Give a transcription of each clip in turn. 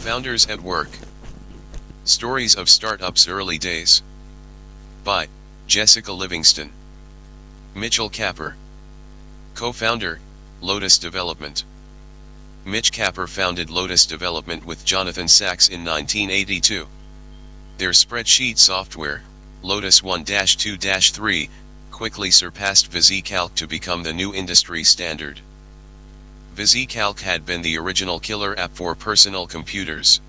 Founders at Work. Stories of Startups' Early Days. By Jessica Livingston. Mitchell Capper. Co-founder, Lotus Development. Mitch Capper founded Lotus Development with Jonathan Sachs in 1982. Their spreadsheet software, Lotus 1-2-3, quickly surpassed VisiCalc to become the new industry standard. VisiCalc had been the original killer app for personal computers.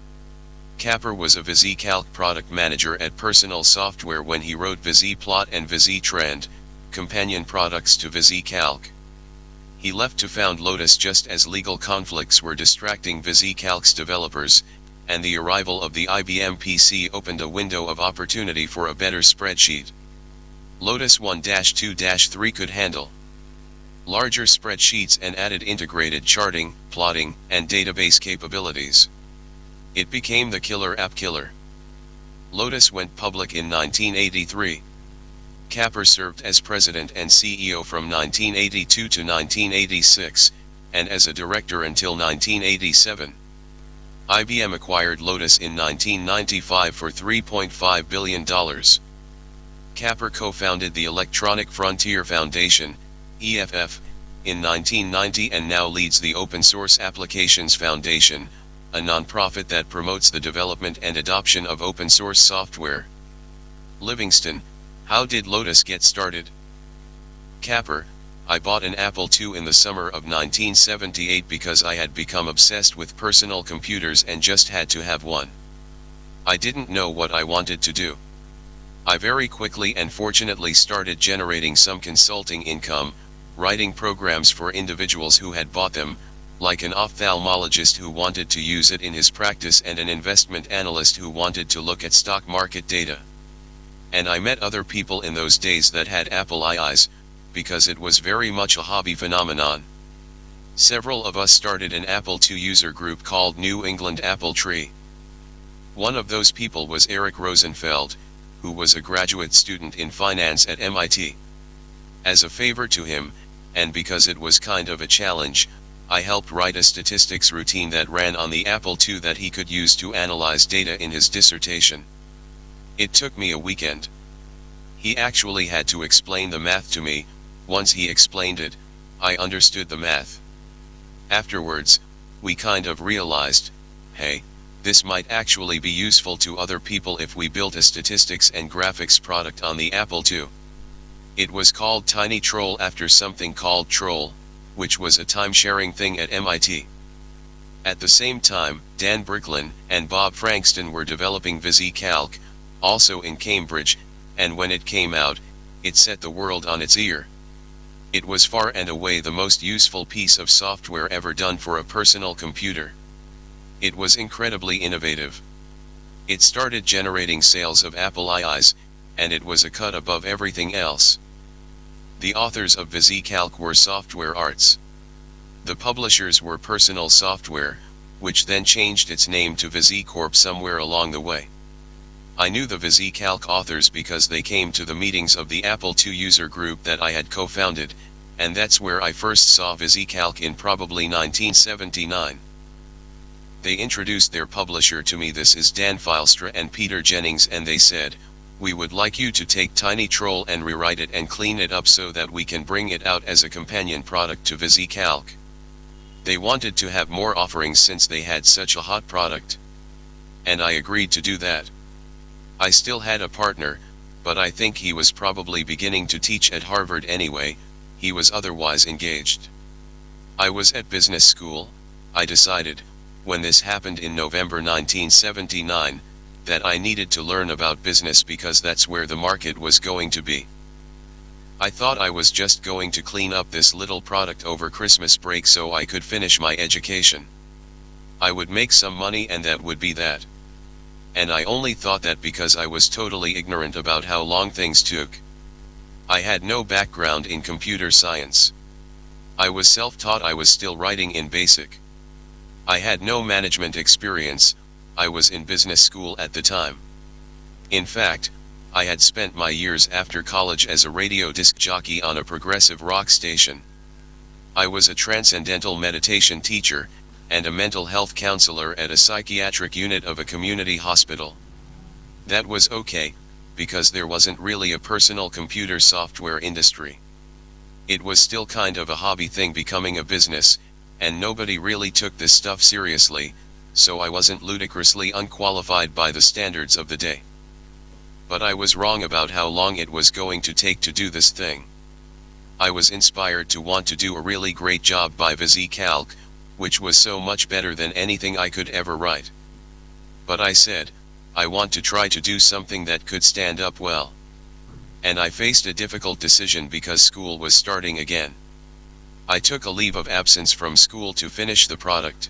Capper was a VisiCalc product manager at Personal Software when he wrote VisiPlot and VisiTrend, companion products to VisiCalc. He left to found Lotus just as legal conflicts were distracting VisiCalc's developers, and the arrival of the IBM PC opened a window of opportunity for a better spreadsheet. Lotus 1-2-3 could handle larger spreadsheets and added integrated charting, plotting, and database capabilities. It became the killer app killer. Lotus went public in 1983. Capper served as president and CEO from 1982 to 1986, and as a director until 1987. IBM acquired Lotus in 1995 for $3.5 billion. Capper co-founded the Electronic Frontier Foundation, EFF, in 1990 and now leads the Open Source Applications Foundation, a nonprofit that promotes the development and adoption of open source software. Livingston, how did Lotus get started? Capper, I bought an Apple II in the summer of 1978 because I had become obsessed with personal computers and just had to have one. I didn't know what I wanted to do. I very quickly and fortunately started generating some consulting income, writing programs for individuals who had bought them, like an ophthalmologist who wanted to use it in his practice and an investment analyst who wanted to look at stock market data. And I met other people in those days that had Apple IIs, because it was very much a hobby phenomenon. Several of us started an Apple II user group called New England Apple Tree. One of those people was Eric Rosenfeld, who was a graduate student in finance at MIT. As a favor to him, and because it was kind of a challenge, I helped write a statistics routine that ran on the Apple II that he could use to analyze data in his dissertation. It took me a weekend. He actually had to explain the math to me. Once he explained it, I understood the math. Afterwards, we kind of realized, hey, this might actually be useful to other people if we built a statistics and graphics product on the Apple II. It was called Tiny Troll after something called Troll, which was a time-sharing thing at MIT. At the same time, Dan Bricklin and Bob Frankston were developing VisiCalc, also in Cambridge, and when it came out, it set the world on its ear. It was far and away the most useful piece of software ever done for a personal computer. It was incredibly innovative. It started generating sales of Apple IIs, and it was a cut above everything else. The authors of VisiCalc were Software Arts. The publishers were Personal Software, which then changed its name to VisiCorp somewhere along the way. I knew the VisiCalc authors because they came to the meetings of the Apple II user group that I had co-founded, and that's where I first saw VisiCalc in probably 1979. They introduced their publisher to me. This is Dan Filstra and Peter Jennings, and they said, we would like you to take Tiny Troll and rewrite it and clean it up so that we can bring it out as a companion product to VisiCalc. They wanted to have more offerings since they had such a hot product. And I agreed to do that. I still had a partner, but I think he was probably beginning to teach at Harvard anyway. He was otherwise engaged. I was at business school. I decided, when this happened in November 1979, that I needed to learn about business because that's where the market was going to be. I thought I was just going to clean up this little product over Christmas break so I could finish my education. I would make some money and that would be that. And I only thought that because I was totally ignorant about how long things took. I had no background in computer science. I was self-taught. I was still writing in BASIC. I had no management experience. I was in business school at the time. In fact, I had spent my years after college as a radio disc jockey on a progressive rock station. I was a transcendental meditation teacher, and a mental health counselor at a psychiatric unit of a community hospital. That was okay, because there wasn't really a personal computer software industry. It was still kind of a hobby thing becoming a business, and nobody really took this stuff seriously, so I wasn't ludicrously unqualified by the standards of the day. But I was wrong about how long it was going to take to do this thing. I was inspired to want to do a really great job by VisiCalc, which was so much better than anything I could ever write. But I said, I want to try to do something that could stand up well. And I faced a difficult decision because school was starting again. I took a leave of absence from school to finish the product.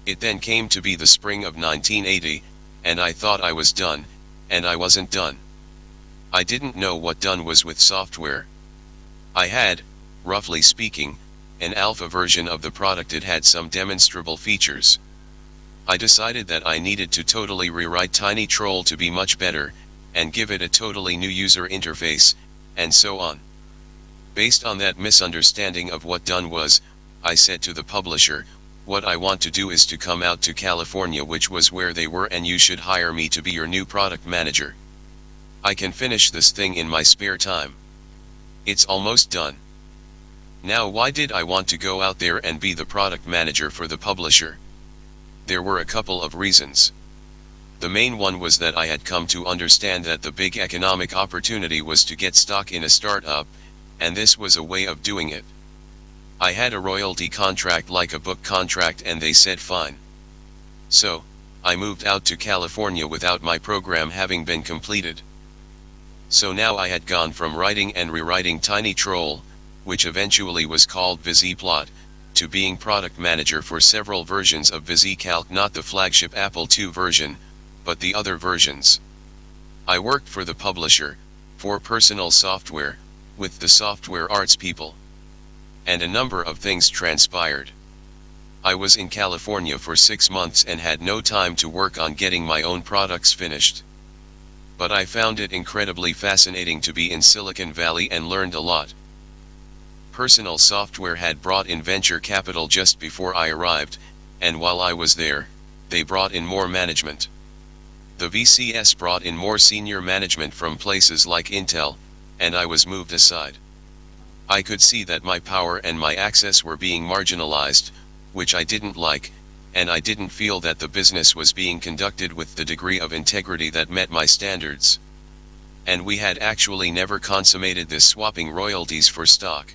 It then came to be the spring of 1980, and I thought I was done, and I wasn't done. I didn't know what done was with software. I had, roughly speaking, an alpha version of the product. It had some demonstrable features. I decided that I needed to totally rewrite Tiny Troll to be much better, and give it a totally new user interface, and so on. Based on that misunderstanding of what done was, I said to the publisher, what I want to do is to come out to California, which was where they were, and you should hire me to be your new product manager. I can finish this thing in my spare time. It's almost done. Now, why did I want to go out there and be the product manager for the publisher? There were a couple of reasons. The main one was that I had come to understand that the big economic opportunity was to get stock in a startup, and this was a way of doing it. I had a royalty contract like a book contract, and they said fine. So, I moved out to California without my program having been completed. So now I had gone from writing and rewriting Tiny Troll, which eventually was called VisiPlot, to being product manager for several versions of VisiCalc, not the flagship Apple II version, but the other versions. I worked for the publisher, for personal software, with the software arts people. And a number of things transpired. I was in California for 6 months and had no time to work on getting my own products finished. But I found it incredibly fascinating to be in Silicon Valley and learned a lot. Personal Software had brought in venture capital just before I arrived, and while I was there, they brought in more management. The VCS brought in more senior management from places like Intel, and I was moved aside. I could see that my power and my access were being marginalized, which I didn't like, and I didn't feel that the business was being conducted with the degree of integrity that met my standards. And we had actually never consummated this swapping royalties for stock.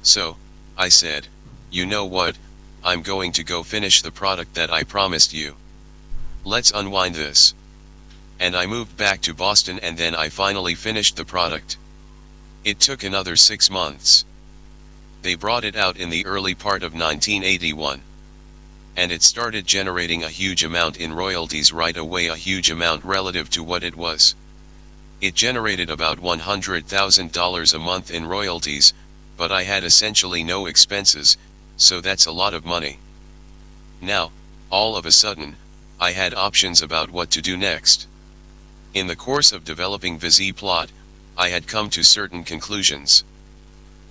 So, I said, you know what, I'm going to go finish the product that I promised you. Let's unwind this. And I moved back to Boston, and then I finally finished the product. It took another 6 months. They brought it out in the early part of 1981. And it started generating a huge amount in royalties right away, a huge amount relative to what it was. It generated about $100,000 a month in royalties, but I had essentially no expenses, so that's a lot of money. Now, all of a sudden, I had options about what to do next. In the course of developing VisiPlot, I had come to certain conclusions.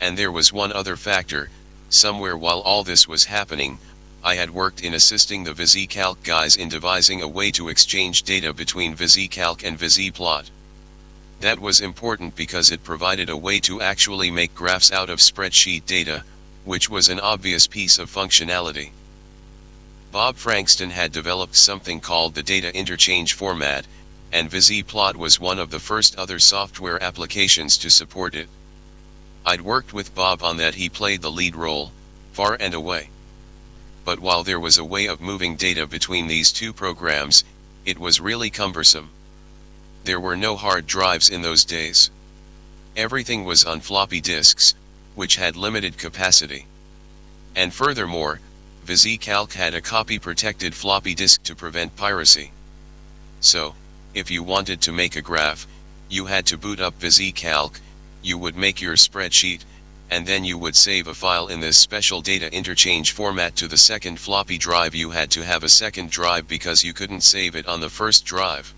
And there was one other factor. Somewhere while all this was happening, I had worked in assisting the VisiCalc guys in devising a way to exchange data between VisiCalc and VisiPlot. That was important because it provided a way to actually make graphs out of spreadsheet data, which was an obvious piece of functionality. Bob Frankston had developed something called the data interchange format, and VisiPlot was one of the first other software applications to support it. I'd worked with Bob on that. He played the lead role, far and away. But while there was a way of moving data between these two programs, it was really cumbersome. There were no hard drives in those days. Everything was on floppy disks, which had limited capacity. And furthermore, VisiCalc had a copy-protected floppy disk to prevent piracy. So, if you wanted to make a graph, you had to boot up VisiCalc, you would make your spreadsheet, and then you would save a file in this special data interchange format to the second floppy drive. You had to have a second drive because you couldn't save it on the first drive.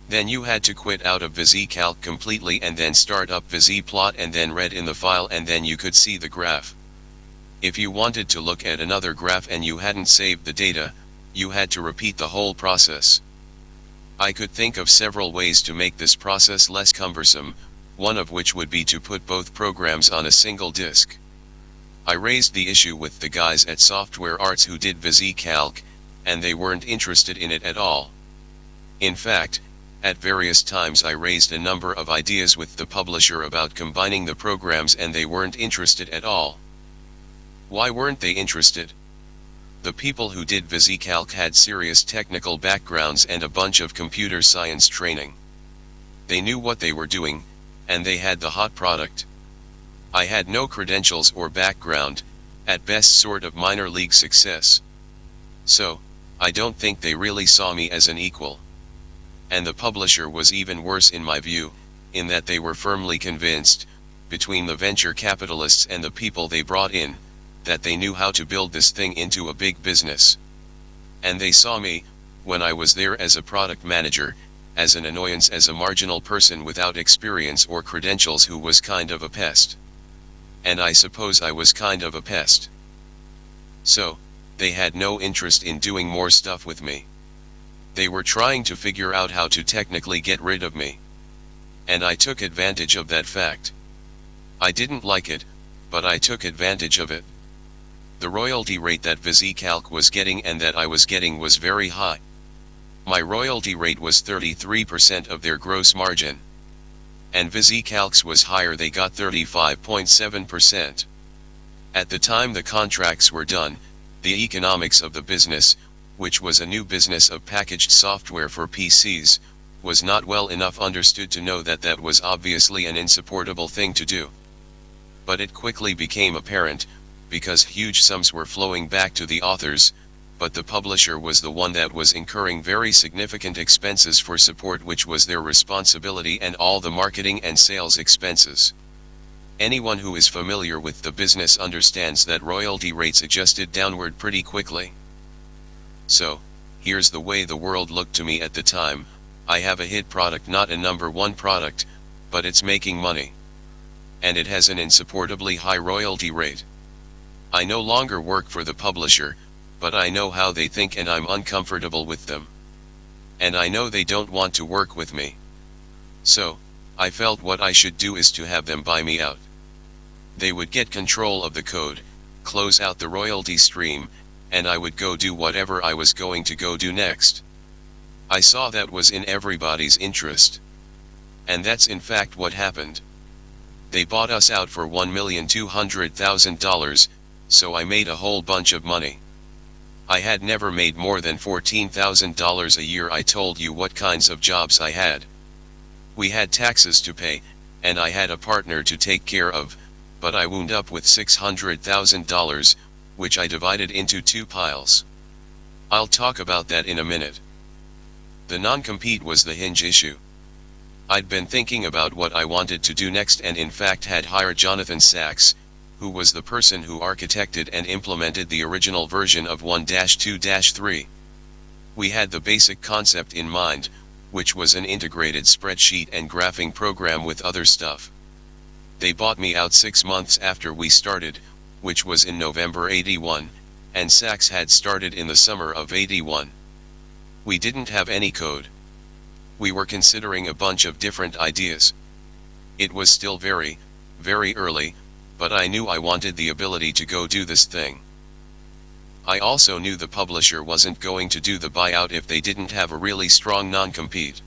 Then you had to quit out of VisiCalc completely and then start up VisiPlot and then read in the file, and then you could see the graph. If you wanted to look at another graph and you hadn't saved the data, you had to repeat the whole process. I could think of several ways to make this process less cumbersome, one of which would be to put both programs on a single disk. I raised the issue with the guys at Software Arts who did VisiCalc, and they weren't interested in it at all. In fact, at various times I raised a number of ideas with the publisher about combining the programs and they weren't interested at all. Why weren't they interested? The people who did VisiCalc had serious technical backgrounds and a bunch of computer science training. They knew what they were doing, and they had the hot product. I had no credentials or background, at best sort of minor league success. So, I don't think they really saw me as an equal. And the publisher was even worse in my view, in that they were firmly convinced, between the venture capitalists and the people they brought in, that they knew how to build this thing into a big business. And they saw me, when I was there as a product manager, as an annoyance, as a marginal person without experience or credentials who was kind of a pest. And I suppose I was kind of a pest. So, they had no interest in doing more stuff with me. They were trying to figure out how to technically get rid of me. And I took advantage of that fact. I didn't like it, but I took advantage of it. The royalty rate that VisiCalc was getting and that I was getting was very high. My royalty rate was 33% of their gross margin. And VisiCalc's was higher, they got 35.7%. At the time the contracts were done, the economics of the business, which was a new business of packaged software for PCs, was not well enough understood to know that that was obviously an insupportable thing to do. But it quickly became apparent, because huge sums were flowing back to the authors, but the publisher was the one that was incurring very significant expenses for support, which was their responsibility, and all the marketing and sales expenses. Anyone who is familiar with the business understands that royalty rates adjusted downward pretty quickly. So, here's the way the world looked to me at the time: I have a hit product, not a number one product, but it's making money. And it has an insupportably high royalty rate. I no longer work for the publisher, but I know how they think and I'm uncomfortable with them. And I know they don't want to work with me. So, I felt what I should do is to have them buy me out. They would get control of the code, close out the royalty stream, and I would go do whatever I was going to go do next. I saw that was in everybody's interest. And that's in fact what happened. They bought us out for $1,200,000, so I made a whole bunch of money. I had never made more than $14,000 a year. I told you what kinds of jobs I had. We had taxes to pay, and I had a partner to take care of, but I wound up with $600,000, which I divided into two piles. I'll talk about that in a minute. The non-compete was the hinge issue. I'd been thinking about what I wanted to do next, and in fact had hired Jonathan Sachs, who was the person who architected and implemented the original version of 1-2-3. We had the basic concept in mind, which was an integrated spreadsheet and graphing program with other stuff. They bought me out 6 months after we started, which was in November '81, and Sachs had started in the summer of '81. We didn't have any code. We were considering a bunch of different ideas. It was still very, very early, but I knew I wanted the ability to go do this thing. I also knew the publisher wasn't going to do the buyout if they didn't have a really strong non-compete.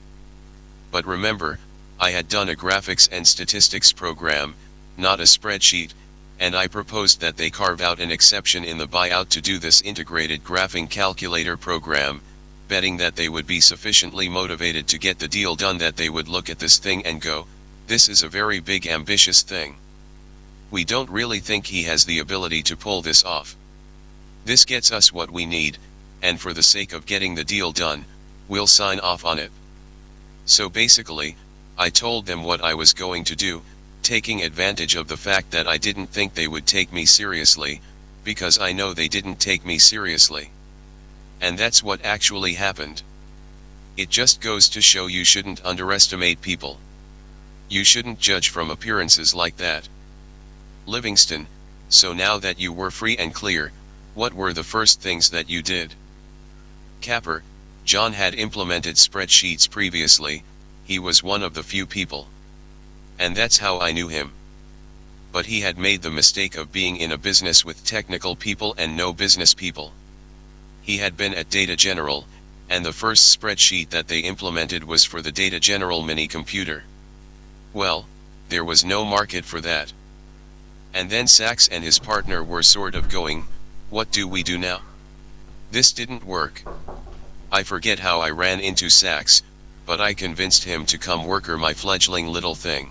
But remember, I had done a graphics and statistics program, not a spreadsheet, and I proposed that they carve out an exception in the buyout to do this integrated graphing calculator program, betting that they would be sufficiently motivated to get the deal done that they would look at this thing and go, "This is a very big, ambitious thing. We don't really think he has the ability to pull this off. This gets us what we need, and for the sake of getting the deal done, we'll sign off on it." So basically, I told them what I was going to do, taking advantage of the fact that I didn't think they would take me seriously, because I know they didn't take me seriously. And that's what actually happened. It just goes to show you shouldn't underestimate people. You shouldn't judge from appearances like that. Livingston, So now that you were free and clear, what were the first things that you did? Capper: John had implemented spreadsheets previously, he was one of the few people. And that's how I knew him. But he had made the mistake of being in a business with technical people and no business people. He had been at Data General, and the first spreadsheet that they implemented was for the Data General mini computer. Well, there was no market for that. And then Sachs and his partner were sort of going, what do we do now? This didn't work. I forget how I ran into Sachs, but I convinced him to come worker my fledgling little thing.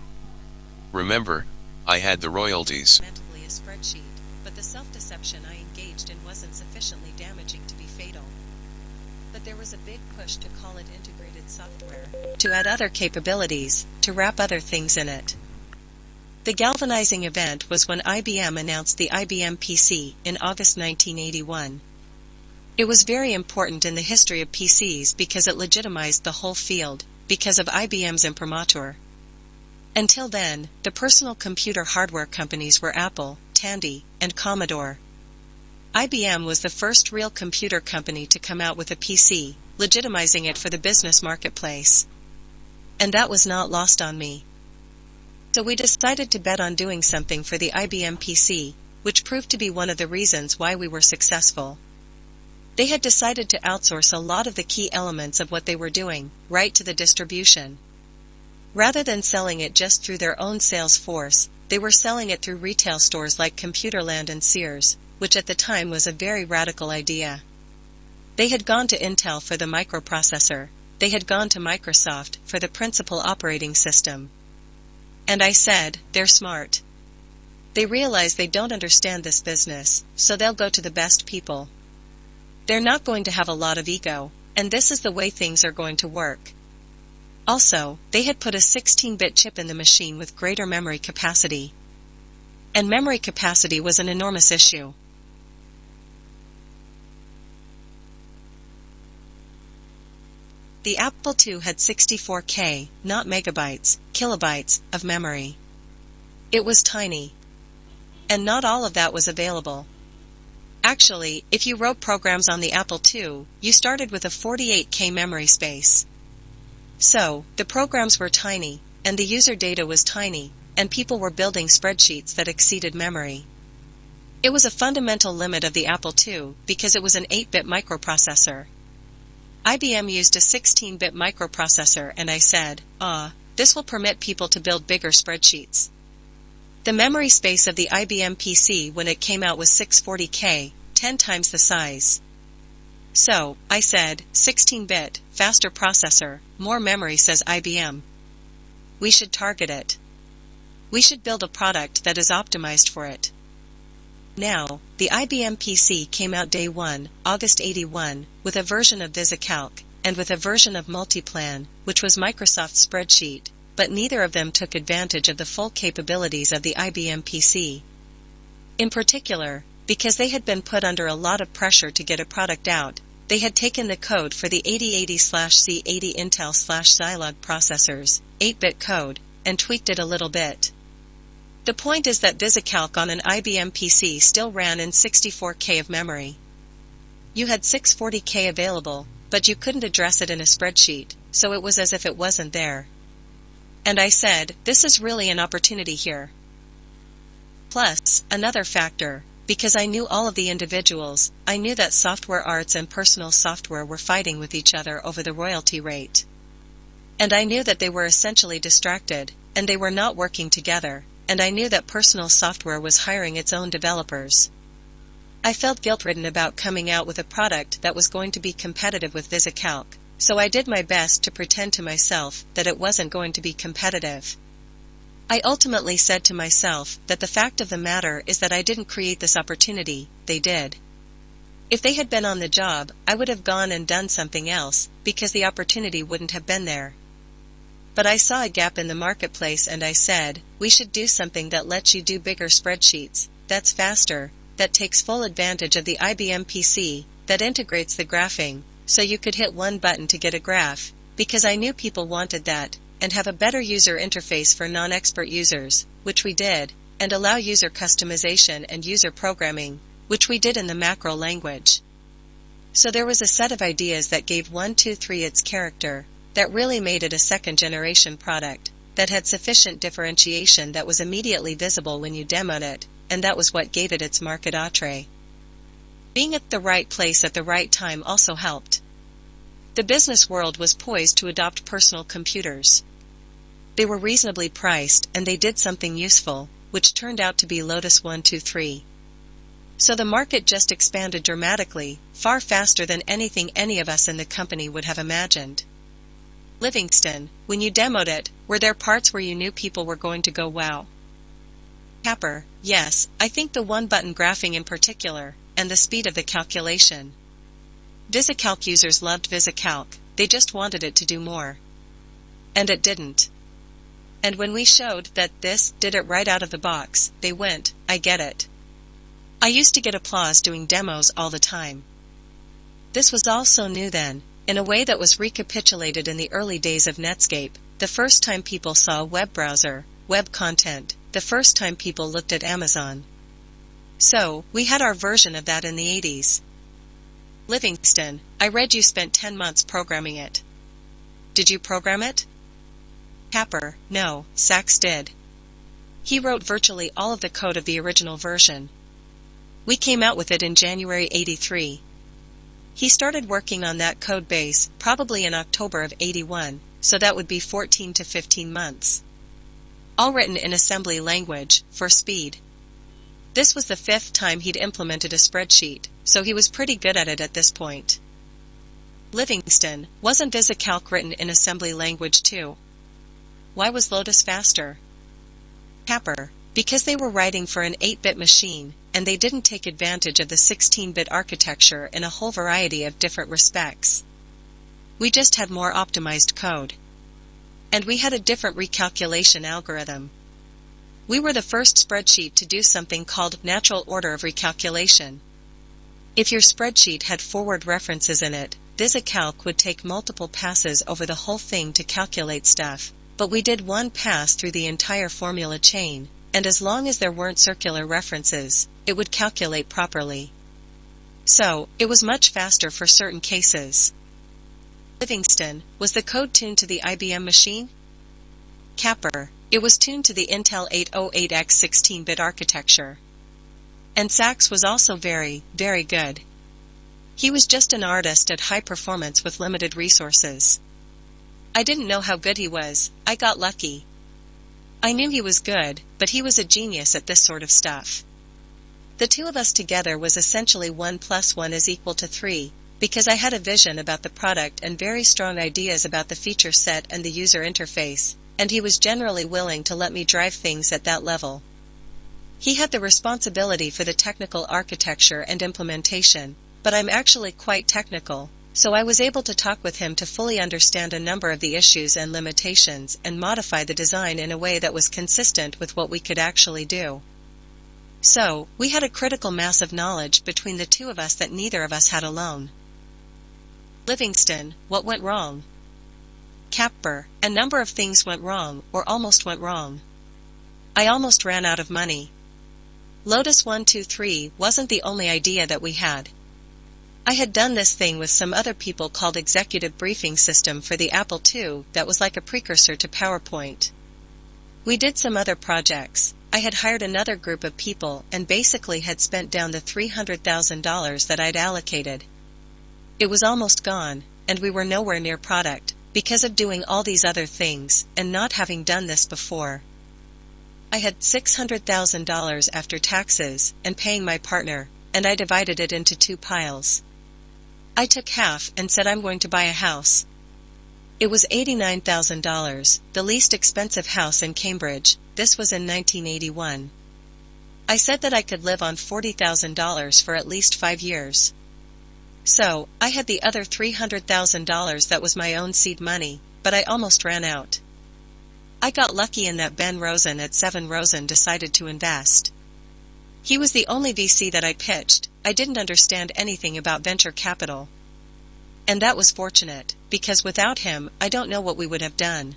Remember, I had the royalties. Mentally a spreadsheet, but the self-deception I engaged in wasn't sufficiently damaging to be fatal. But there was a big push to call it integrated software, to add other capabilities, to wrap other things in it. The galvanizing event was when IBM announced the IBM PC in August 1981. It was very important in the history of PCs because it legitimized the whole field, because of IBM's imprimatur. Until then, the personal computer hardware companies were Apple, Tandy, and Commodore. IBM was the first real computer company to come out with a PC, legitimizing it for the business marketplace. And that was not lost on me. So we decided to bet on doing something for the IBM PC, which proved to be one of the reasons why we were successful. They had decided to outsource a lot of the key elements of what they were doing, right to the distribution. Rather than selling it just through their own sales force, they were selling it through retail stores like Computerland and Sears, which at the time was a very radical idea. They had gone to Intel for the microprocessor, they had gone to Microsoft for the principal operating system. And I said, they're smart. They realize they don't understand this business, so they'll go to the best people. They're not going to have a lot of ego, and this is the way things are going to work. Also, they had put a 16-bit chip in the machine with greater memory capacity. And memory capacity was an enormous issue. The Apple II had 64K, not megabytes, kilobytes, of memory. It was tiny. And not all of that was available. Actually, if you wrote programs on the Apple II, you started with a 48K memory space. So, the programs were tiny, and the user data was tiny, and people were building spreadsheets that exceeded memory. It was a fundamental limit of the Apple II, because it was an 8-bit microprocessor. IBM used a 16-bit microprocessor, and I said, this will permit people to build bigger spreadsheets. The memory space of the IBM PC when it came out was 640K, 10 times the size. So, I said, 16-bit, faster processor, more memory, says IBM. We should target it. We should build a product that is optimized for it. Now, the IBM PC came out day 1, August 81, with a version of VisiCalc, and with a version of Multiplan, which was Microsoft's spreadsheet, but neither of them took advantage of the full capabilities of the IBM PC. In particular, because they had been put under a lot of pressure to get a product out, they had taken the code for the 8080/C80 Intel/Zilog processors, 8-bit code, and tweaked it a little bit. The point is that VisiCalc on an IBM PC still ran in 64K of memory. You had 640K available, but you couldn't address it in a spreadsheet, so it was as if it wasn't there. And I said, this is really an opportunity here. Plus, another factor, because I knew all of the individuals, I knew that software arts and personal software were fighting with each other over the royalty rate. And I knew that they were essentially distracted, and they were not working together, and I knew that personal software was hiring its own developers. I felt guilt-ridden about coming out with a product that was going to be competitive with VisiCalc, so I did my best to pretend to myself that it wasn't going to be competitive. I ultimately said to myself that the fact of the matter is that I didn't create this opportunity, they did. If they had been on the job, I would have gone and done something else, because the opportunity wouldn't have been there. But I saw a gap in the marketplace and I said, we should do something that lets you do bigger spreadsheets, that's faster, that takes full advantage of the IBM PC, that integrates the graphing, so you could hit one button to get a graph, because I knew people wanted that, and have a better user interface for non-expert users, which we did, and allow user customization and user programming, which we did in the macro language. So there was a set of ideas that gave 123 its character, that really made it a second-generation product, that had sufficient differentiation that was immediately visible when you demoed it, and that was what gave it its market entree. Being at the right place at the right time also helped. The business world was poised to adopt personal computers. They were reasonably priced and they did something useful, which turned out to be Lotus 123. So the market just expanded dramatically, far faster than anything any of us in the company would have imagined. Livingston, when you demoed it, were there parts where you knew people were going to go wow? Capper, yes, I think the one-button graphing in particular, and the speed of the calculation. VisiCalc users loved VisiCalc, they just wanted it to do more. And it didn't. And when we showed that this did it right out of the box, they went, I get it. I used to get applause doing demos all the time. This was all so new then, in a way that was recapitulated in the early days of Netscape, the first time people saw a web browser, web content, the first time people looked at Amazon. So, we had our version of that in the 80s. Livingston, I read you spent 10 months programming it. Did you program it? Capper, no, Sachs did. He wrote virtually all of the code of the original version. We came out with it in January '83. He started working on that code base probably in October of '81, so that would be 14 to 15 months. All written in assembly language, for speed. This was the 5th time he'd implemented a spreadsheet, so he was pretty good at it at this point. Livingston, wasn't VisiCalc written in assembly language too? Why was Lotus faster? Capper, because they were writing for an 8-bit machine, and they didn't take advantage of the 16-bit architecture in a whole variety of different respects. We just had more optimized code. And we had a different recalculation algorithm. We were the first spreadsheet to do something called natural order of recalculation. If your spreadsheet had forward references in it, VisiCalc would take multiple passes over the whole thing to calculate stuff, but we did one pass through the entire formula chain, and as long as there weren't circular references, it would calculate properly. So, it was much faster for certain cases. Livingston, was the code tuned to the IBM machine? Capper, it was tuned to the Intel 808X 16-bit architecture. And Sachs was also very, very good. He was just an artist at high performance with limited resources. I didn't know how good he was, I got lucky. I knew he was good, but he was a genius at this sort of stuff. The two of us together was essentially 1 + 1 = 3, because I had a vision about the product and very strong ideas about the feature set and the user interface, and he was generally willing to let me drive things at that level. He had the responsibility for the technical architecture and implementation, but I'm actually quite technical, so I was able to talk with him to fully understand a number of the issues and limitations and modify the design in a way that was consistent with what we could actually do. So, we had a critical mass of knowledge between the two of us that neither of us had alone. Livingston, what went wrong? Capper, a number of things went wrong, or almost went wrong. I almost ran out of money. Lotus 123 wasn't the only idea that we had. I had done this thing with some other people called Executive Briefing System for the Apple II that was like a precursor to PowerPoint. We did some other projects. I had hired another group of people and basically had spent down the $300,000 that I'd allocated. It was almost gone, and we were nowhere near product, because of doing all these other things, and not having done this before. I had $600,000 after taxes, and paying my partner, and I divided it into 2 piles. I took half and said I'm going to buy a house. It was $89,000, the least expensive house in Cambridge. This was in 1981. I said that I could live on $40,000 for at least 5 years. So, I had the other $300,000 that was my own seed money, but I almost ran out. I got lucky in that Ben Rosen at 7 Rosen decided to invest. He was the only VC that I pitched. I didn't understand anything about venture capital. And that was fortunate, because without him, I don't know what we would have done.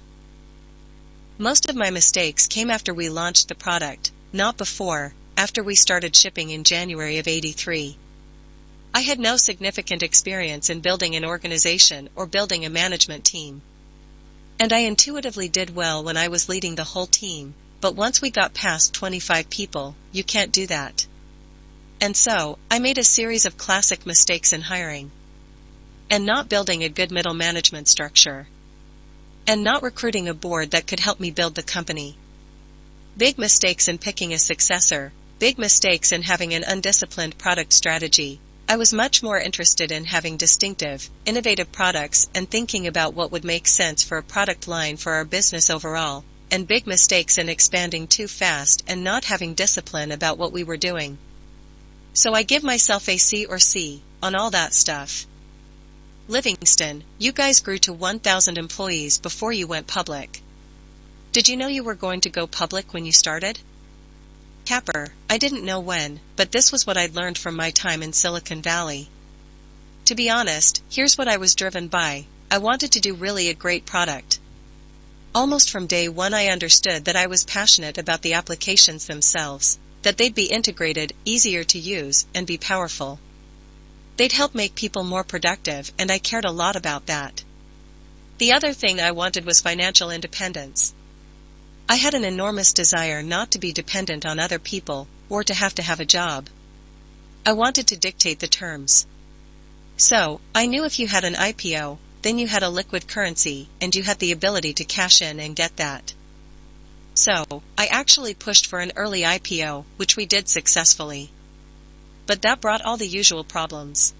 Most of my mistakes came after we launched the product, not before, after we started shipping in January of '83. I had no significant experience in building an organization or building a management team. And I intuitively did well when I was leading the whole team, but once we got past 25 people, you can't do that. And so, I made a series of classic mistakes in hiring. And not building a good middle management structure. And not recruiting a board that could help me build the company. Big mistakes in picking a successor, big mistakes in having an undisciplined product strategy. I was much more interested in having distinctive, innovative products and thinking about what would make sense for a product line for our business overall, and big mistakes in expanding too fast and not having discipline about what we were doing. So I give myself a C or C on all that stuff. Livingston, you guys grew to 1,000 employees before you went public. Did you know you were going to go public when you started? Capper, I didn't know when, but this was what I'd learned from my time in Silicon Valley. To be honest, here's what I was driven by. I wanted to do really a great product. Almost from day one I understood that I was passionate about the applications themselves, that they'd be integrated, easier to use, and be powerful. They'd help make people more productive, and I cared a lot about that. The other thing I wanted was financial independence. I had an enormous desire not to be dependent on other people, or to have a job. I wanted to dictate the terms. So, I knew if you had an IPO, then you had a liquid currency, and you had the ability to cash in and get that. So, I actually pushed for an early IPO, which we did successfully. But that brought all the usual problems.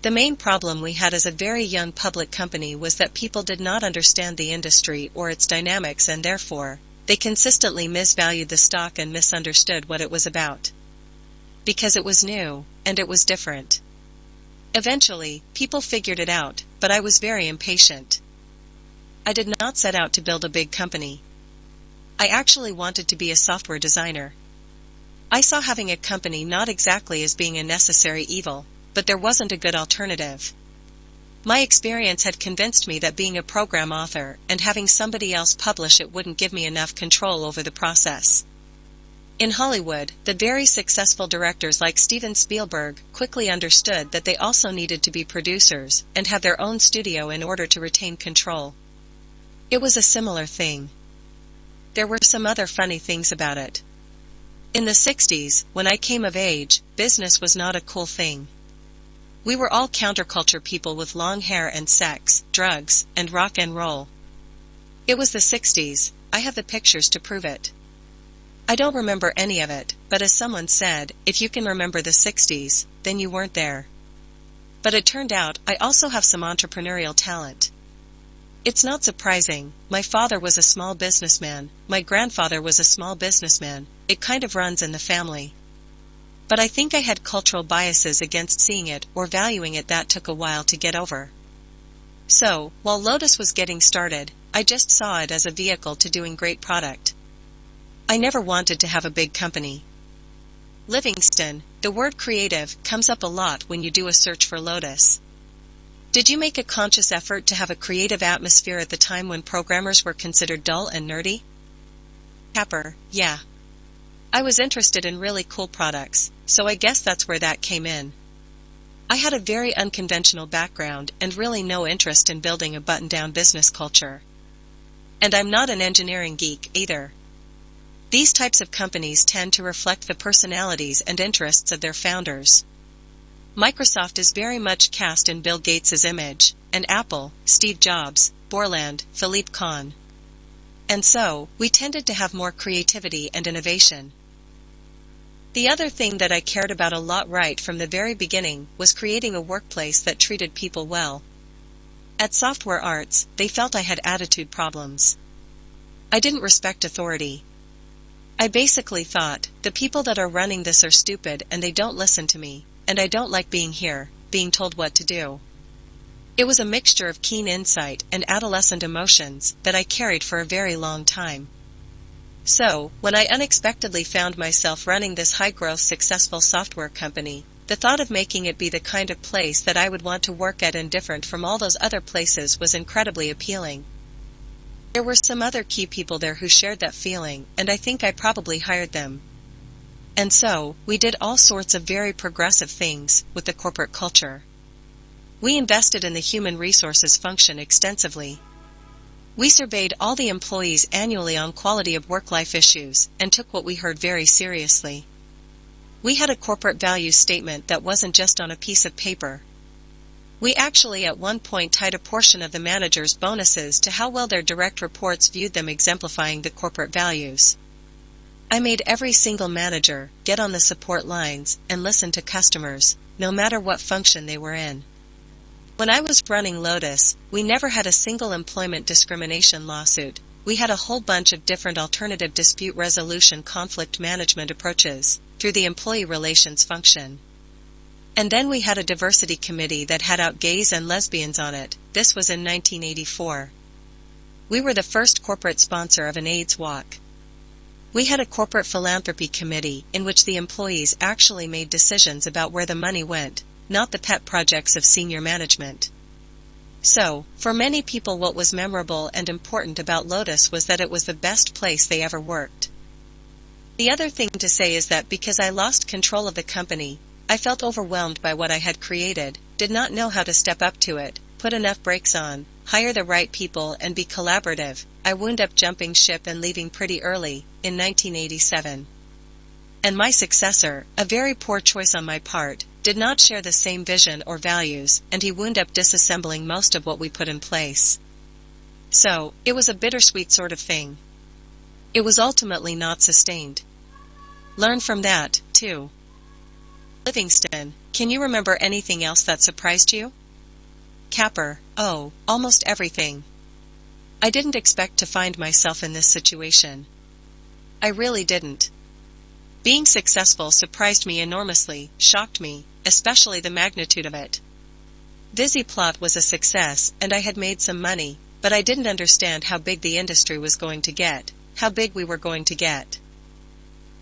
The main problem we had as a very young public company was that people did not understand the industry or its dynamics, and therefore, they consistently misvalued the stock and misunderstood what it was about. Because it was new, and it was different. Eventually, people figured it out, but I was very impatient. I did not set out to build a big company. I actually wanted to be a software designer. I saw having a company not exactly as being a necessary evil, but there wasn't a good alternative. My experience had convinced me that being a program author and having somebody else publish it wouldn't give me enough control over the process. In Hollywood, the very successful directors like Steven Spielberg quickly understood that they also needed to be producers and have their own studio in order to retain control. It was a similar thing. There were some other funny things about it. In the 60s, when I came of age, business was not a cool thing. We were all counterculture people with long hair and sex, drugs, and rock and roll. It was the 60s, I have the pictures to prove it. I don't remember any of it, but as someone said, if you can remember the 60s, then you weren't there. But it turned out I also have some entrepreneurial talent. It's not surprising, my father was a small businessman, my grandfather was a small businessman, it kind of runs in the family. But I think I had cultural biases against seeing it or valuing it that took a while to get over. So, while Lotus was getting started, I just saw it as a vehicle to doing great product. I never wanted to have a big company. Livingston, the word creative comes up a lot when you do a search for Lotus. Did you make a conscious effort to have a creative atmosphere at the time when programmers were considered dull and nerdy? Capper, yeah. I was interested in really cool products, so I guess that's where that came in. I had a very unconventional background and really no interest in building a button-down business culture. And I'm not an engineering geek either. These types of companies tend to reflect the personalities and interests of their founders. Microsoft is very much cast in Bill Gates' image, and Apple, Steve Jobs, Borland, Philippe Kahn. And so, we tended to have more creativity and innovation. The other thing that I cared about a lot right from the very beginning was creating a workplace that treated people well. At Software Arts, they felt I had attitude problems. I didn't respect authority. I basically thought, the people that are running this are stupid and they don't listen to me, and I don't like being here, being told what to do. It was a mixture of keen insight and adolescent emotions that I carried for a very long time. So, when I unexpectedly found myself running this high-growth successful software company, the thought of making it be the kind of place that I would want to work at and different from all those other places was incredibly appealing. There were some other key people there who shared that feeling, and I think I probably hired them. And so, we did all sorts of very progressive things with the corporate culture. We invested in the human resources function extensively. We surveyed all the employees annually on quality of work-life issues, and took what we heard very seriously. We had a corporate values statement that wasn't just on a piece of paper. We actually at one point tied a portion of the manager's bonuses to how well their direct reports viewed them, exemplifying the corporate values. I made every single manager get on the support lines and listen to customers, no matter what function they were in. When I was running Lotus, we never had a single employment discrimination lawsuit. We had a whole bunch of different alternative dispute resolution conflict management approaches through the employee relations function. And then we had a diversity committee that had out gays and lesbians on it. This was in 1984. We were the first corporate sponsor of an AIDS walk. We had a corporate philanthropy committee in which the employees actually made decisions about where the money went, not the pet projects of senior management. So, for many people, what was memorable and important about Lotus was that it was the best place they ever worked. The other thing to say is that because I lost control of the company, I felt overwhelmed by what I had created, did not know how to step up to it, put enough brakes on, hire the right people, and be collaborative. I wound up jumping ship and leaving pretty early, in 1987. And my successor, a very poor choice on my part, did not share the same vision or values, and he wound up disassembling most of what we put in place. So, it was a bittersweet sort of thing. It was ultimately not sustained. Learn from that, too. Livingston, can you remember anything else that surprised you? Capper, oh, almost everything. I didn't expect to find myself in this situation. I really didn't. Being successful surprised me enormously, shocked me, especially the magnitude of it. VisiPlot was a success, and I had made some money, but I didn't understand how big the industry was going to get, how big we were going to get.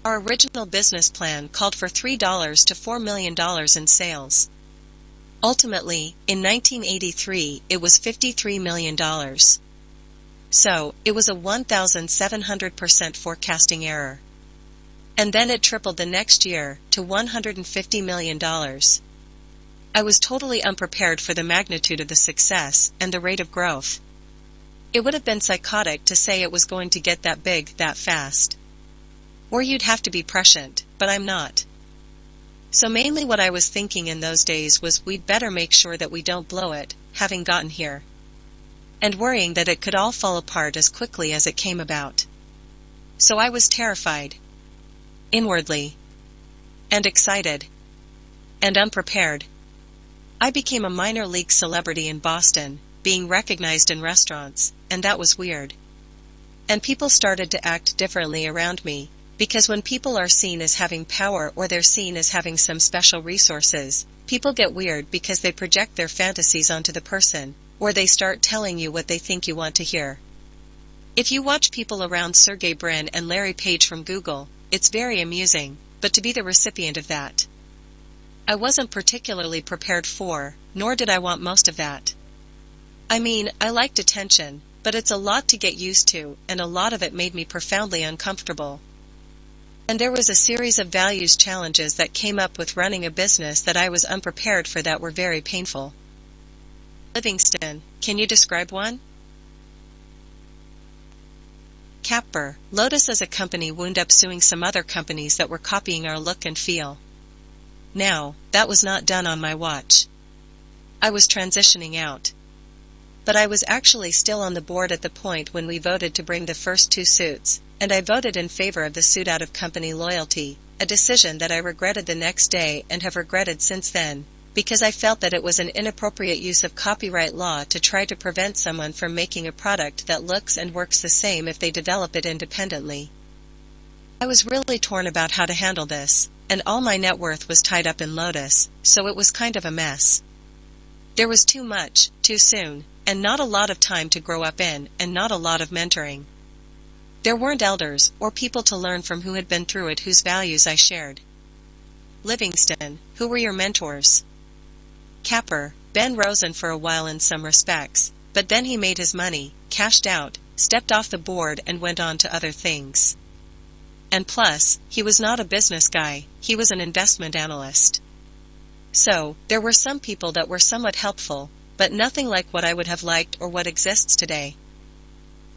Our original business plan called for $3 to $4 million in sales. Ultimately, in 1983, it was $53 million. So, it was a 1,700% forecasting error. And then it tripled the next year to $150 million. I was totally unprepared for the magnitude of the success and the rate of growth. It would have been psychotic to say it was going to get that big that fast. Or you'd have to be prescient, but I'm not. So mainly what I was thinking in those days was we'd better make sure that we don't blow it, having gotten here. And worrying that it could all fall apart as quickly as it came about. So I was terrified. Inwardly. And excited. And unprepared. I became a minor league celebrity in Boston, being recognized in restaurants, and that was weird. And people started to act differently around me, because when people are seen as having power or they're seen as having some special resources, people get weird because they project their fantasies onto the person, or they start telling you what they think you want to hear. If you watch people around Sergey Brin and Larry Page from Google, it's very amusing, but to be the recipient of that, I wasn't particularly prepared for, nor did I want most of that. I mean, I liked attention, but it's a lot to get used to, and a lot of it made me profoundly uncomfortable. And there was a series of values challenges that came up with running a business that I was unprepared for that were very painful. Livingston, can you describe one? Capper, Lotus as a company wound up suing some other companies that were copying our look and feel. Now, that was not done on my watch. I was transitioning out. But I was actually still on the board at the point when we voted to bring the first 2 suits, and I voted in favor of the suit out of company loyalty, a decision that I regretted the next day and have regretted since then, because I felt that it was an inappropriate use of copyright law to try to prevent someone from making a product that looks and works the same if they develop it independently. I was really torn about how to handle this, and all my net worth was tied up in Lotus, so it was kind of a mess. There was too much, too soon, and not a lot of time to grow up in, and not a lot of mentoring. There weren't elders, or people to learn from who had been through it whose values I shared. Livingston, who were your mentors? Capper, Ben Rosen for a while in some respects, but then he made his money, cashed out, stepped off the board and went on to other things. And plus, he was not a business guy, he was an investment analyst. So, there were some people that were somewhat helpful, but nothing like what I would have liked or what exists today.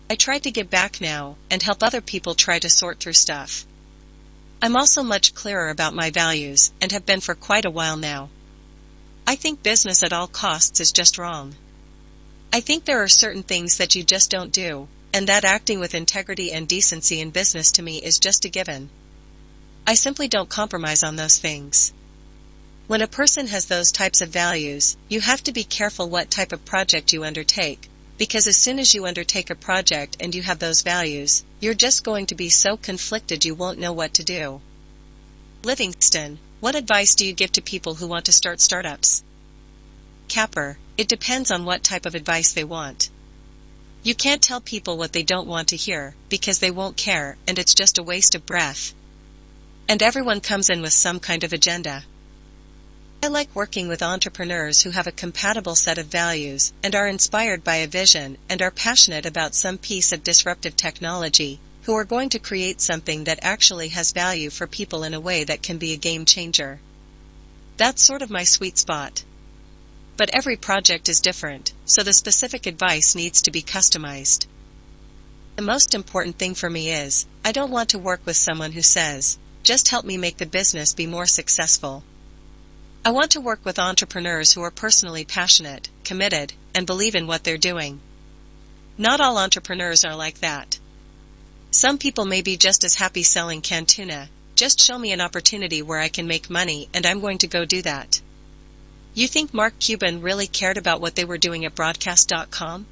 I try to give back now, and help other people try to sort through stuff. I'm also much clearer about my values, and have been for quite a while now. I think business at all costs is just wrong. I think there are certain things that you just don't do, and that acting with integrity and decency in business to me is just a given. I simply don't compromise on those things. When a person has those types of values, you have to be careful what type of project you undertake, because as soon as you undertake a project and you have those values, you're just going to be so conflicted you won't know what to do. Livingston, what advice do you give to people who want to start startups? Capper, it depends on what type of advice they want. You can't tell people what they don't want to hear, because they won't care, and it's just a waste of breath. And everyone comes in with some kind of agenda. I like working with entrepreneurs who have a compatible set of values, and are inspired by a vision, and are passionate about some piece of disruptive technology, who are going to create something that actually has value for people in a way that can be a game changer. That's sort of my sweet spot. But every project is different, so the specific advice needs to be customized. The most important thing for me is, I don't want to work with someone who says, just help me make the business be more successful. I want to work with entrepreneurs who are personally passionate, committed, and believe in what they're doing. Not all entrepreneurs are like that. Some people may be just as happy selling canned tuna, just show me an opportunity where I can make money and I'm going to go do that. You think Mark Cuban really cared about what they were doing at broadcast.com?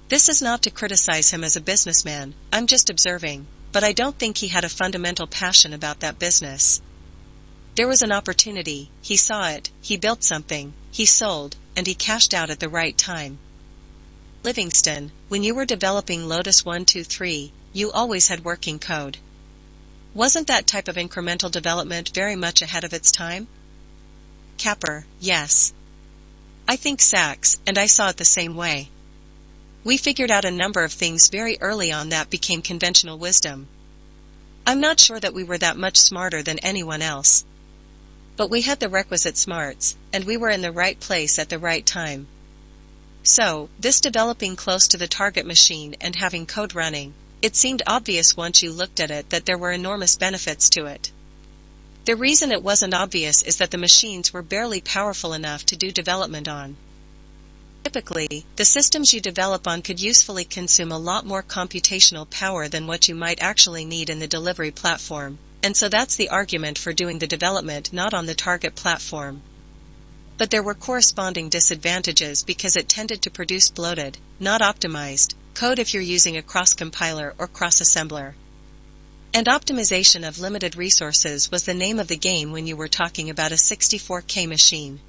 This is not to criticize him as a businessman, I'm just observing, but I don't think he had a fundamental passion about that business. There was an opportunity, he saw it, he built something, he sold, and he cashed out at the right time. Livingston, when you were developing Lotus 123, you always had working code. Wasn't that type of incremental development very much ahead of its time? Capper, yes. I think Sachs, and I saw it the same way. We figured out a number of things very early on that became conventional wisdom. I'm not sure that we were that much smarter than anyone else. But we had the requisite smarts, and we were in the right place at the right time. So, this developing close to the target machine and having code running, it seemed obvious once you looked at it that there were enormous benefits to it. The reason it wasn't obvious is that the machines were barely powerful enough to do development on. Typically, the systems you develop on could usefully consume a lot more computational power than what you might actually need in the delivery platform, and so that's the argument for doing the development not on the target platform. But there were corresponding disadvantages because it tended to produce bloated, not optimized, code if you're using a cross-compiler or cross-assembler. And optimization of limited resources was the name of the game when you were talking about a 64K machine.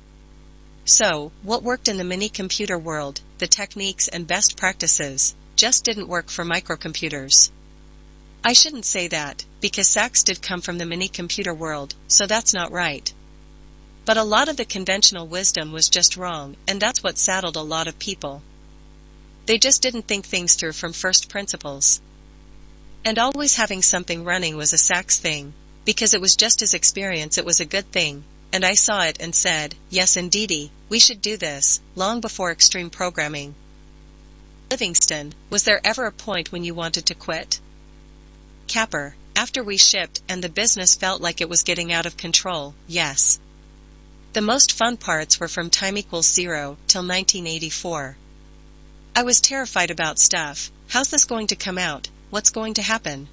So, what worked in the mini-computer world, the techniques and best practices, just didn't work for microcomputers. I shouldn't say that, because Sachs did come from the mini-computer world, so that's not right. But a lot of the conventional wisdom was just wrong, and that's what saddled a lot of people. They just didn't think things through from first principles. And always having something running was a Sachs thing, because it was just his experience it was a good thing, and I saw it and said, yes indeedy, we should do this, long before extreme programming. Livingston, was there ever a point when you wanted to quit? Capper, after we shipped and the business felt like it was getting out of control, yes. The most fun parts were from time equals 0 till 1984. I was terrified about stuff, how's this going to come out? What's going to happen?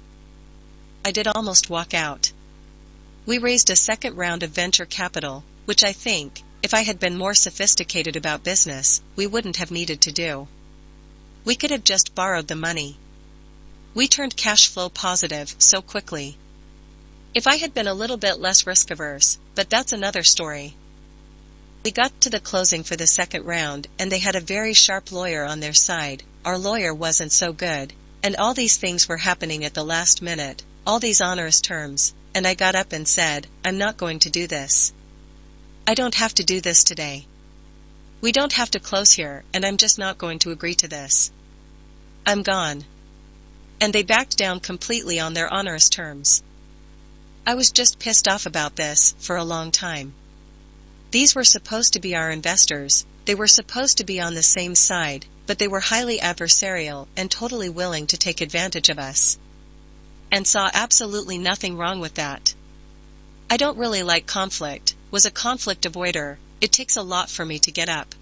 I did almost walk out. We raised a second round of venture capital, which I think, if I had been more sophisticated about business, we wouldn't have needed to do. We could have just borrowed the money. We turned cash flow positive so quickly. If I had been a little bit less risk-averse, but that's another story. We got to the closing for the second round, and they had a very sharp lawyer on their side. Our lawyer wasn't so good. And all these things were happening at the last minute, all these onerous terms, and I got up and said, I'm not going to do this. I don't have to do this today. We don't have to close here, and I'm just not going to agree to this. I'm gone. And they backed down completely on their onerous terms. I was just pissed off about this for a long time. These were supposed to be our investors, they were supposed to be on the same side, but they were highly adversarial and totally willing to take advantage of us. And saw absolutely nothing wrong with that. I don't really like conflict, was a conflict avoider, it takes a lot for me to get up.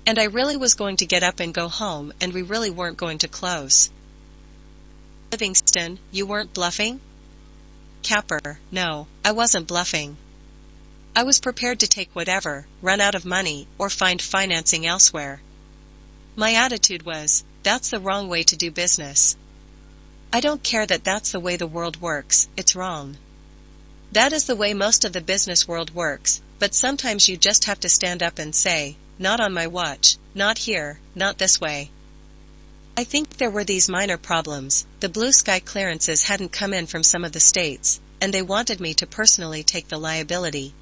And I really was going to get up and go home, and we really weren't going to close. Livingston, you weren't bluffing? Capper, no, I wasn't bluffing. I was prepared to take whatever, run out of money, or find financing elsewhere. My attitude was, that's the wrong way to do business. I don't care that that's the way the world works, it's wrong. That is the way most of the business world works, but sometimes you just have to stand up and say, not on my watch, not here, not this way. I think there were these minor problems, the blue sky clearances hadn't come in from some of the states, and they wanted me to personally take the liability.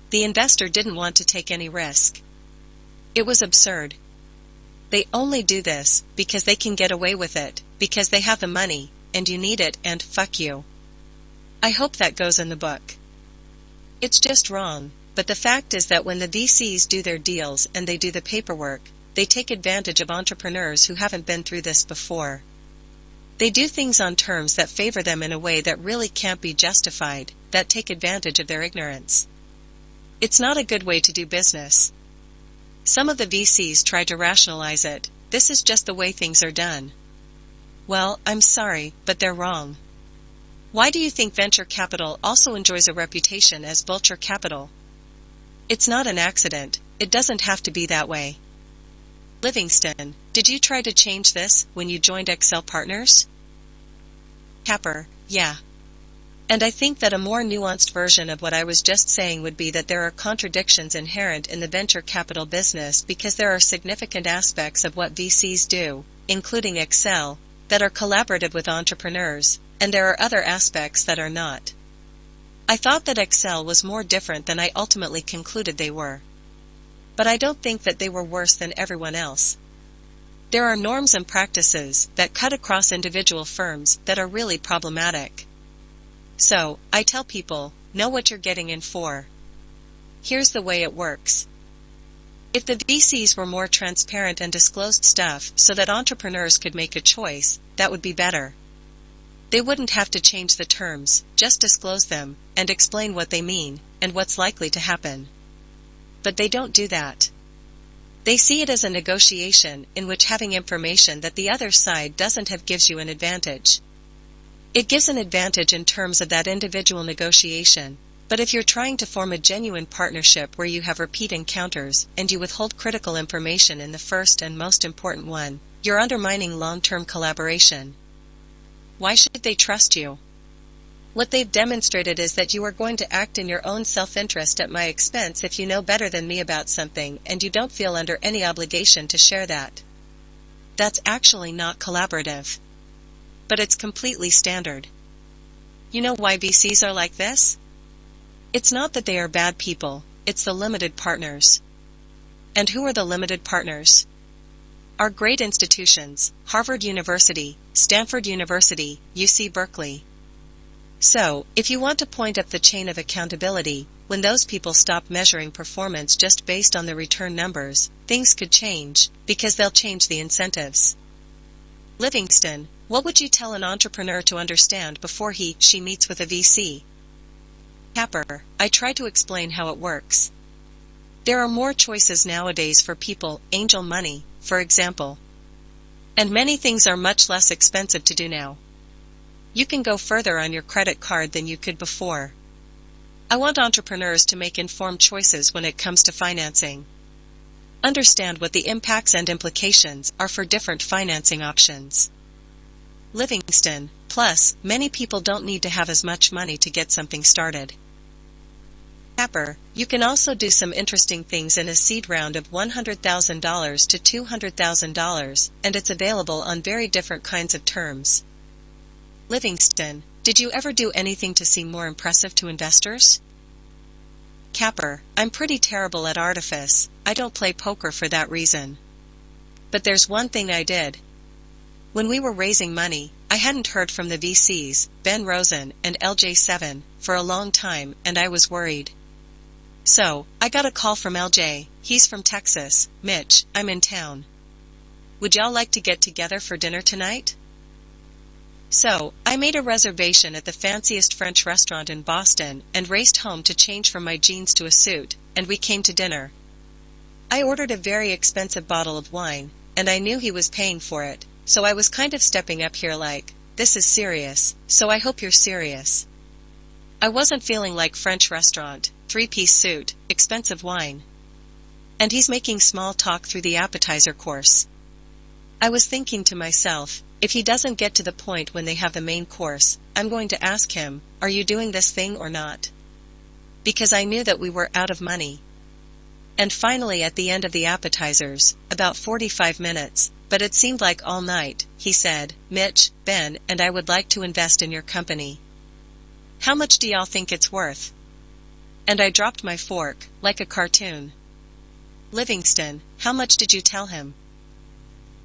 The investor didn't want to take any risk. It was absurd. They only do this because they can get away with it, because they have the money, and you need it, and fuck you. I hope that goes in the book. It's just wrong, but the fact is that when the VCs do their deals and they do the paperwork, they take advantage of entrepreneurs who haven't been through this before. They do things on terms that favor them in a way that really can't be justified, that take advantage of their ignorance. It's not a good way to do business. Some of the VCs try to rationalize it, this is just the way things are done. Well, I'm sorry, but they're wrong. Why do you think venture capital also enjoys a reputation as vulture capital? It's not an accident, it doesn't have to be that way. Livingston, did you try to change this when you joined Excel Partners? Capper, yeah. And I think that a more nuanced version of what I was just saying would be that there are contradictions inherent in the venture capital business because there are significant aspects of what VCs do, including Excel, that are collaborative with entrepreneurs, and there are other aspects that are not. I thought that Excel was more different than I ultimately concluded they were. But I don't think that they were worse than everyone else. There are norms and practices that cut across individual firms that are really problematic. So, I tell people, know what you're getting in for. Here's the way it works. If the VCs were more transparent and disclosed stuff so that entrepreneurs could make a choice, that would be better. They wouldn't have to change the terms, just disclose them, and explain what they mean, and what's likely to happen. But they don't do that. They see it as a negotiation in which having information that the other side doesn't have gives you an advantage. It gives an advantage in terms of that individual negotiation, but if you're trying to form a genuine partnership where you have repeat encounters and you withhold critical information in the first and most important one, you're undermining long-term collaboration. Why should they trust you? What they've demonstrated is that you are going to act in your own self-interest at my expense if you know better than me about something and you don't feel under any obligation to share that. That's actually not collaborative. But it's completely standard. You know why VCs are like this? It's not that they are bad people, it's the limited partners. And who are the limited partners? Are great institutions, Harvard University, Stanford University, UC Berkeley. So, if you want to point up the chain of accountability, when those people stop measuring performance just based on the return numbers, things could change, because they'll change the incentives. Livingston, what would you tell an entrepreneur to understand before she meets with a VC? Capper, I try to explain how it works. There are more choices nowadays for people, angel money, for example. And many things are much less expensive to do now. You can go further on your credit card than you could before. I want entrepreneurs to make informed choices when it comes to financing. Understand what the impacts and implications are for different financing options. Livingston, plus, many people don't need to have as much money to get something started. Capper, you can also do some interesting things in a seed round of $100,000 to $200,000, and it's available on very different kinds of terms. Livingston, did you ever do anything to seem more impressive to investors? Capper, I'm pretty terrible at artifice, I don't play poker for that reason. But there's one thing I did. When we were raising money, I hadn't heard from the VCs, Ben Rosen and LJ7, for a long time, and I was worried. So, I got a call from LJ. He's from Texas. Mitch, I'm in town. Would y'all like to get together for dinner tonight? So, I made a reservation at the fanciest French restaurant in Boston and raced home to change from my jeans to a suit, and we came to dinner. I ordered a very expensive bottle of wine, and I knew he was paying for it, so I was kind of stepping up here like, this is serious, so I hope you're serious. I wasn't feeling like French restaurant, three-piece suit, expensive wine. And he's making small talk through the appetizer course. I was thinking to myself, if he doesn't get to the point when they have the main course, I'm going to ask him, are you doing this thing or not? Because I knew that we were out of money. And finally at the end of the appetizers, about 45 minutes, but it seemed like all night, he said, Mitch, Ben, and I would like to invest in your company. How much do y'all think it's worth? And I dropped my fork, like a cartoon. Livingston, how much did you tell him?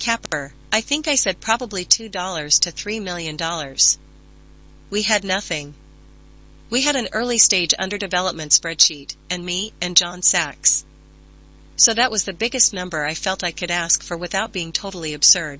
Capper, I think I said probably $2 to $3 million. We had nothing. We had an early stage under development spreadsheet, and me and John Sachs. So that was the biggest number I felt I could ask for without being totally absurd.